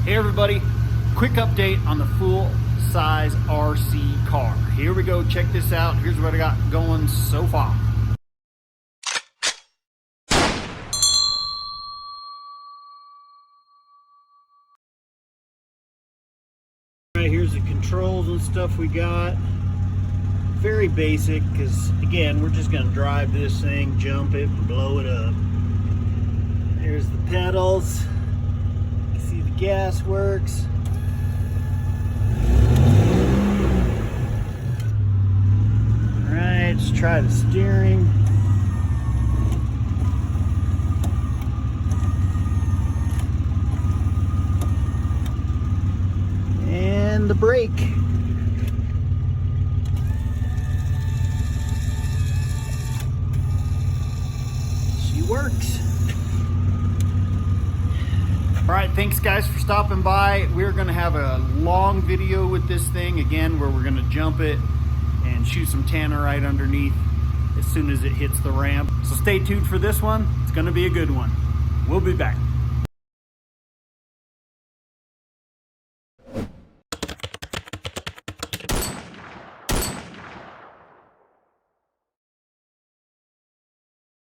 Hey everybody, quick update on the full-size RC car. Here we go, check this out. Here's what I got going so far. Right, here's the controls and stuff we got. Very basic, because again, we're just gonna drive this thing, jump it, and blow it up. There's the pedals. You see the gas works. Alright, let's try the steering. And the brake. She works. Alright, thanks guys for stopping by. We're going to have a long video with this thing again where we're going to jump it and shoot some tannerite underneath as soon as it hits the ramp. So stay tuned for this one. It's going to be a good one. We'll be back.